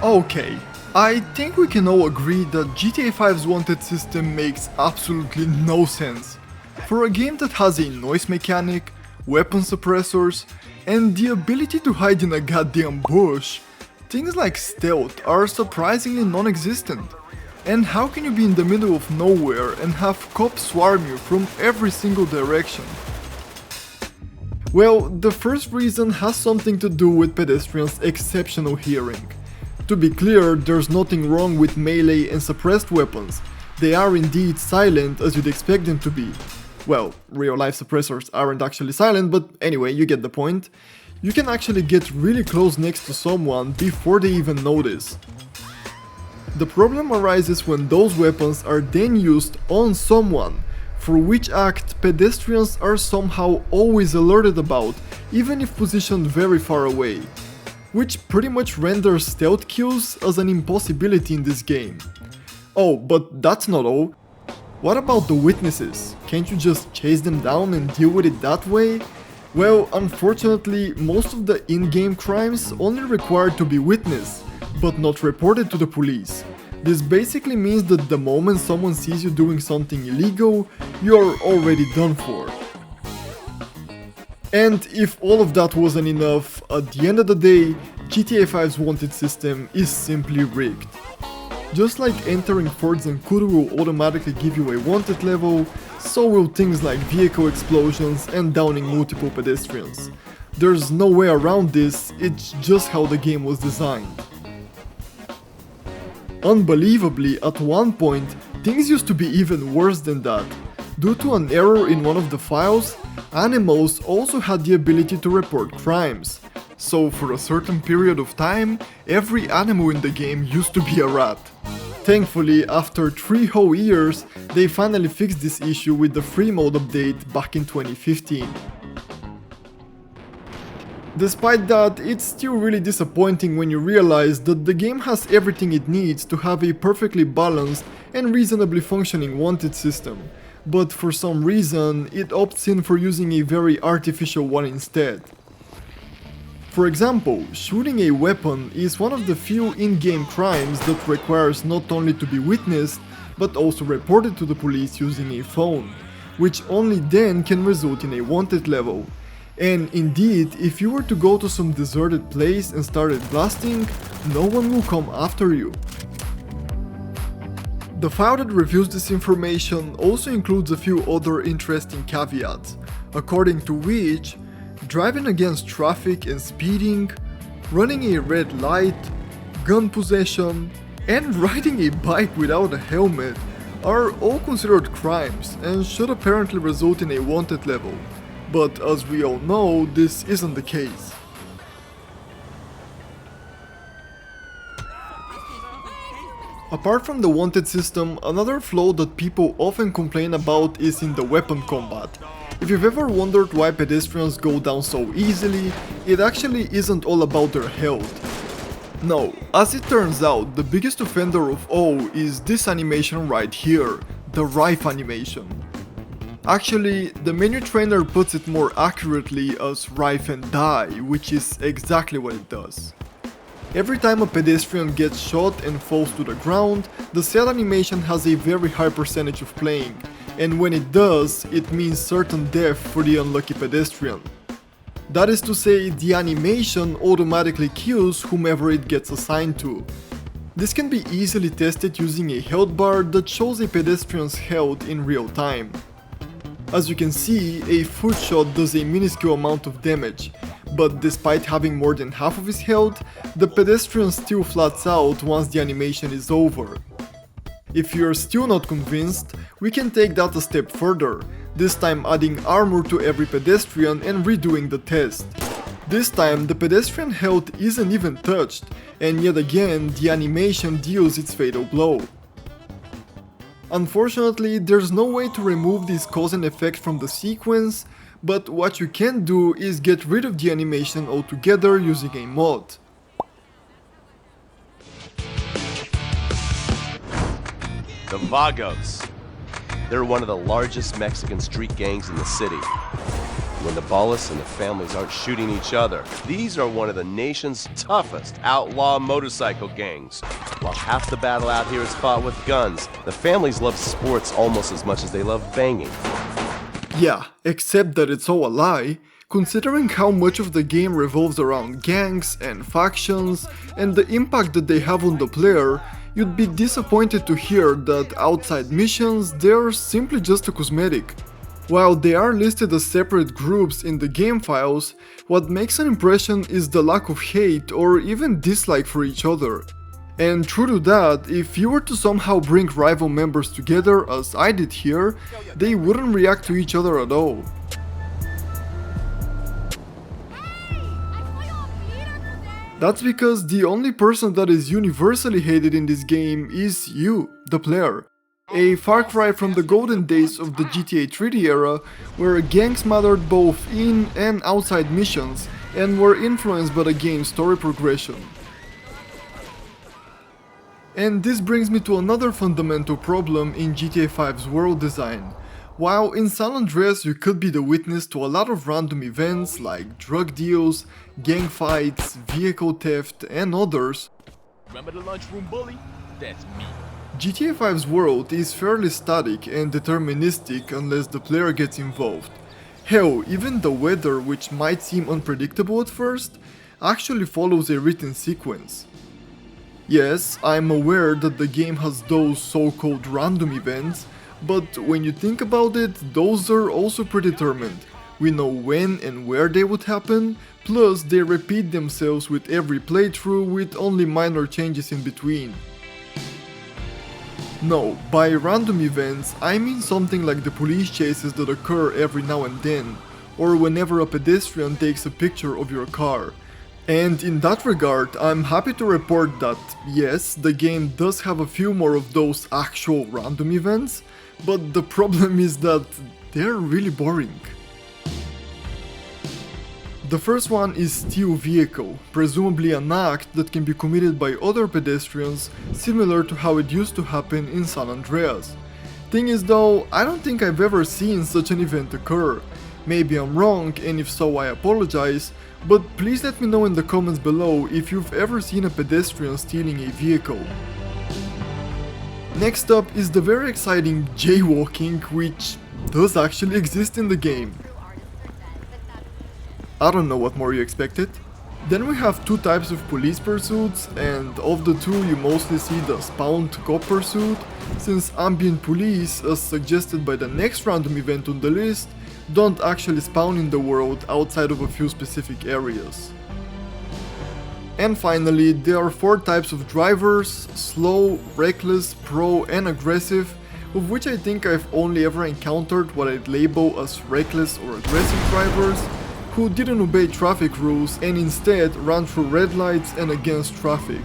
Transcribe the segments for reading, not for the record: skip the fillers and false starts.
Okay, I think we can all agree that GTA 5's wanted system makes absolutely no sense. For a game that has a noise mechanic, weapon suppressors, and the ability to hide in a goddamn bush, things like stealth are surprisingly non-existent. And how can you be in the middle of nowhere and have cops swarm you from every single direction? Well, the first reason has something to do with pedestrians' exceptional hearing. To be clear, there's nothing wrong with melee and suppressed weapons. They are indeed silent as you'd expect them to be. Well, real-life suppressors aren't actually silent, but anyway, you get the point. You can actually get really close next to someone before they even notice. The problem arises when those weapons are then used on someone, for which act pedestrians are somehow always alerted about, even if positioned very far away. Which pretty much renders stealth kills as an impossibility in this game. Oh, but that's not all. What about the witnesses? Can't you just chase them down and deal with it that way? Well, unfortunately, most of the in-game crimes only require to be witnessed, but not reported to the police. This basically means that the moment someone sees you doing something illegal, you're already done for. And if all of that wasn't enough, at the end of the day, GTA 5's wanted system is simply rigged. Just like entering Fords and Kudu will automatically give you a wanted level, so will things like vehicle explosions and downing multiple pedestrians. There's no way around this, it's just how the game was designed. Unbelievably, at one point, things used to be even worse than that. Due to an error in one of the files, animals also had the ability to report crimes. So for a certain period of time, every animal in the game used to be a rat. Thankfully, after 3 whole years, they finally fixed this issue with the free mode update back in 2015. Despite that, it's still really disappointing when you realize that the game has everything it needs to have a perfectly balanced and reasonably functioning wanted system, but for some reason it opts in for using a very artificial one instead. For example, shooting a weapon is one of the few in-game crimes that requires not only to be witnessed, but also reported to the police using a phone, which only then can result in a wanted level. And indeed, if you were to go to some deserted place and started blasting, no one will come after you. The file that reviews this information also includes a few other interesting caveats, according to which driving against traffic and speeding, running a red light, gun possession, and riding a bike without a helmet are all considered crimes and should apparently result in a wanted level. But as we all know, this isn't the case. Apart from the wanted system, another flaw that people often complain about is in the weapon combat. If you've ever wondered why pedestrians go down so easily, it actually isn't all about their health. No, as it turns out, the biggest offender of all is this animation right here, the rife animation. Actually, the menu trainer puts it more accurately as rife and die, which is exactly what it does. Every time a pedestrian gets shot and falls to the ground, the said animation has a very high percentage of playing, and when it does, it means certain death for the unlucky pedestrian. That is to say, the animation automatically kills whomever it gets assigned to. This can be easily tested using a health bar that shows a pedestrian's health in real time. As you can see, a foot shot does a minuscule amount of damage, but despite having more than half of his health, the pedestrian still flats out once the animation is over. If you're still not convinced, we can take that a step further, this time adding armor to every pedestrian and redoing the test. This time the pedestrian health isn't even touched, and yet again the animation deals its fatal blow. Unfortunately, there's no way to remove this cause and effect from the sequence, but what you can do is get rid of the animation altogether using a mod. The Vagos. They're one of the largest Mexican street gangs in the city. when the ballists and the families aren't shooting each other. These are one of the nation's toughest outlaw motorcycle gangs. While half the battle out here is fought with guns, the families love sports almost as much as they love banging. Yeah, except that it's all a lie. Considering how much of the game revolves around gangs and factions and the impact that they have on the player, you'd be disappointed to hear that outside missions, they're simply just a cosmetic. While they are listed as separate groups in the game files, what makes an impression is the lack of hate or even dislike for each other. And true to that, if you were to somehow bring rival members together as I did here, they wouldn't react to each other at all. That's because the only person that is universally hated in this game is you, the player. A far cry from the golden days of the GTA 3D era, where gangs mattered both in and outside missions and were influenced by the game's story progression. And this brings me to another fundamental problem in GTA 5's world design. While in San Andreas you could be the witness to a lot of random events like drug deals, gang fights, vehicle theft and others, Remember the lunchroom bully? That's me. GTA 5's world is fairly static and deterministic unless the player gets involved. Hell, even the weather, which might seem unpredictable at first, actually follows a written sequence. Yes, I'm aware that the game has those so-called random events, but when you think about it, those are also predetermined. We know when and where they would happen, plus they repeat themselves with every playthrough with only minor changes in between. No, by random events, I mean something like the police chases that occur every now and then, or whenever a pedestrian takes a picture of your car. And in that regard, I'm happy to report that, yes, the game does have a few more of those actual random events, but the problem is that they're really boring. The first one is steal vehicle, presumably an act that can be committed by other pedestrians, similar to how it used to happen in San Andreas. Thing is though, I don't think I've ever seen such an event occur. Maybe I'm wrong, and if so I apologize, but please let me know in the comments below if you've ever seen a pedestrian stealing a vehicle. Next up is the very exciting jaywalking, which does actually exist in the game. I don't know what more you expected. Then we have two types of police pursuits, and of the two you mostly see the spawned cop pursuit, since ambient police, as suggested by the next random event on the list, don't actually spawn in the world outside of a few specific areas. And finally, there are four types of drivers: slow, reckless, pro and aggressive, of which I think I've only ever encountered what I'd label as reckless or aggressive drivers, who didn't obey traffic rules and instead ran through red lights and against traffic.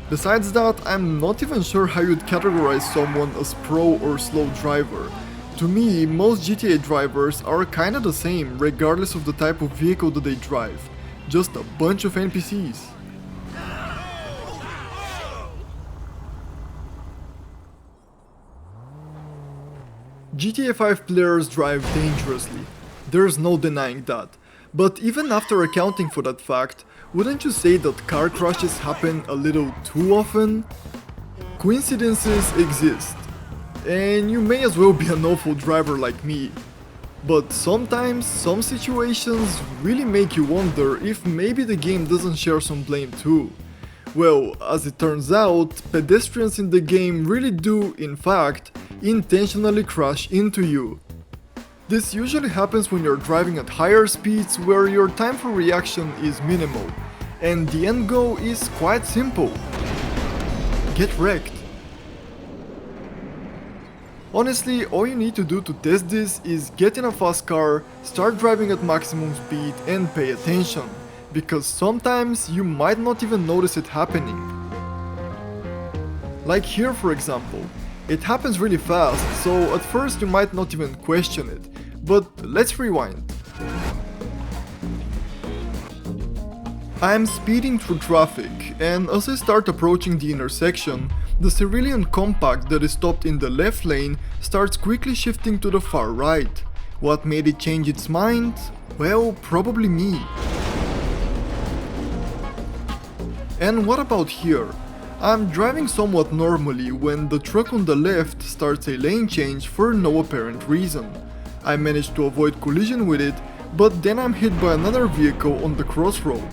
Besides that, I'm not even sure how you'd categorize someone as pro or slow driver. To me, most GTA drivers are kinda the same regardless of the type of vehicle that they drive. Just a bunch of NPCs. GTA 5 players drive dangerously. There's no denying that. But even after accounting for that fact, wouldn't you say that car crashes happen a little too often? Coincidences exist, and you may as well be an awful driver like me. But sometimes, some situations really make you wonder if maybe the game doesn't share some blame too. Well, as it turns out, pedestrians in the game really do, in fact, intentionally crash into you. This usually happens when you're driving at higher speeds where your time for reaction is minimal, and the end goal is quite simple: get wrecked. Honestly, all you need to do to test this is get in a fast car, start driving at maximum speed and pay attention, because sometimes you might not even notice it happening. Like here for example, it happens really fast, so at first you might not even question it, but let's rewind. I'm speeding through traffic, and as I start approaching the intersection, the Cerulean compact that is stopped in the left lane starts quickly shifting to the far right, What made it change its mind? Well, probably me. And what about here? I'm driving somewhat normally when the truck on the left starts a lane change for no apparent reason. I managed to avoid collision with it, but then I'm hit by another vehicle on the crossroad.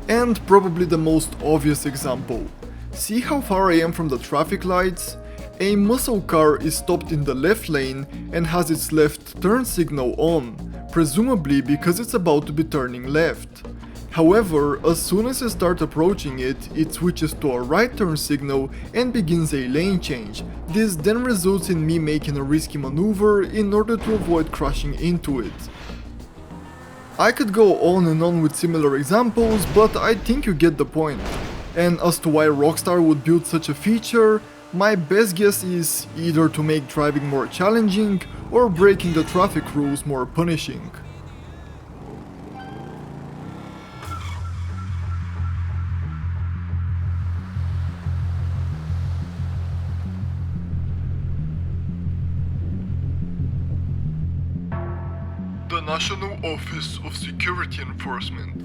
And probably the most obvious example. See how far I am from the traffic lights? A muscle car is stopped in the left lane and has its left turn signal on, presumably because it's about to be turning left. However, as soon as I start approaching it, it switches to a right turn signal and begins a lane change. This then results in me making a risky maneuver in order to avoid crashing into it. I could go on and on with similar examples, but I think you get the point. And as to why Rockstar would build such a feature, my best guess is either to make driving more challenging or breaking the traffic rules more punishing. The National Office of Security Enforcement.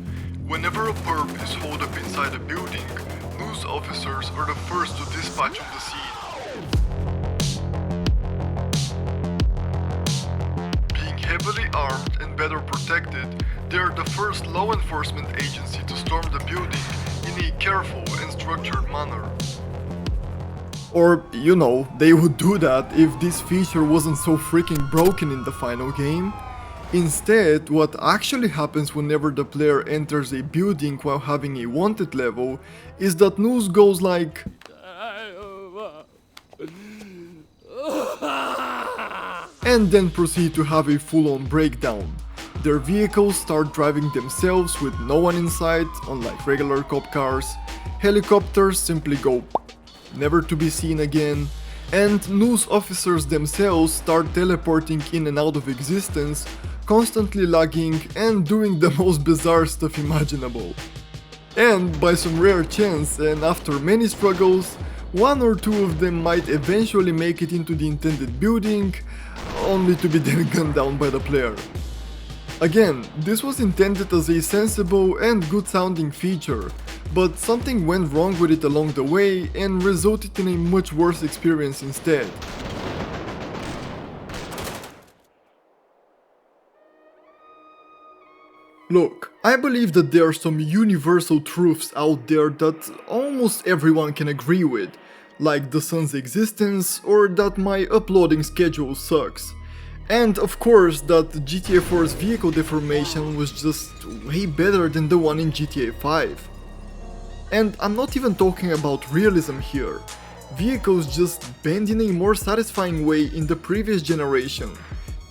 Whenever a perp is holed up inside a building, news officers are the first to dispatch on the scene. Being heavily armed and better protected, they are the first law enforcement agency to storm the building in a careful and structured manner. Or, you know, they would do that if this feature wasn't so freaking broken in the final game. Instead, what actually happens whenever the player enters a building while having a wanted level is that news goes like and then proceed to have a full-on breakdown. Their vehicles start driving themselves with no one in sight, unlike regular cop cars. Helicopters simply go never to be seen again. And news officers themselves start teleporting in and out of existence, constantly lagging and doing the most bizarre stuff imaginable. And by some rare chance and after many struggles, one or two of them might eventually make it into the intended building, only to be then gunned down by the player. Again, this was intended as a sensible and good sounding feature, but something went wrong with it along the way and resulted in a much worse experience instead. Look, I believe that there are some universal truths out there that almost everyone can agree with, like the sun's existence or that my uploading schedule sucks. And of course that GTA 4's vehicle deformation was just way better than the one in GTA 5. And I'm not even talking about realism here. Vehicles just bend in a more satisfying way in the previous generation.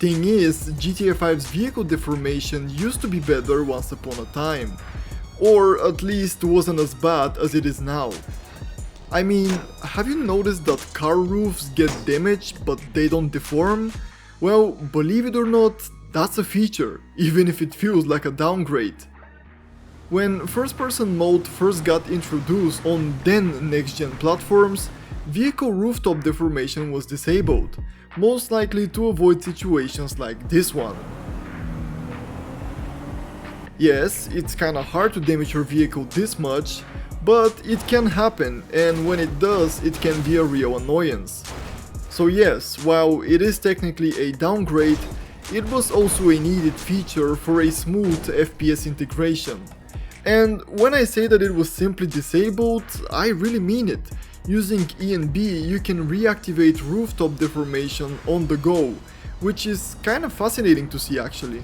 Thing is, GTA 5's vehicle deformation used to be better once upon a time. Or at least wasn't as bad as it is now. I mean, have you noticed that car roofs get damaged but they don't deform? Well, believe it or not, that's a feature, even if it feels like a downgrade. When first-person mode first got introduced on then next-gen platforms, vehicle rooftop deformation was disabled, most likely to avoid situations like this one. Yes, it's kinda hard to damage your vehicle this much, but it can happen, and when it does, it can be a real annoyance. So yes, while it is technically a downgrade, it was also a needed feature for a smooth FPS integration. And when I say that it was simply disabled, I really mean it. Using E and B, you can reactivate rooftop deformation on the go, which is kind of fascinating to see actually.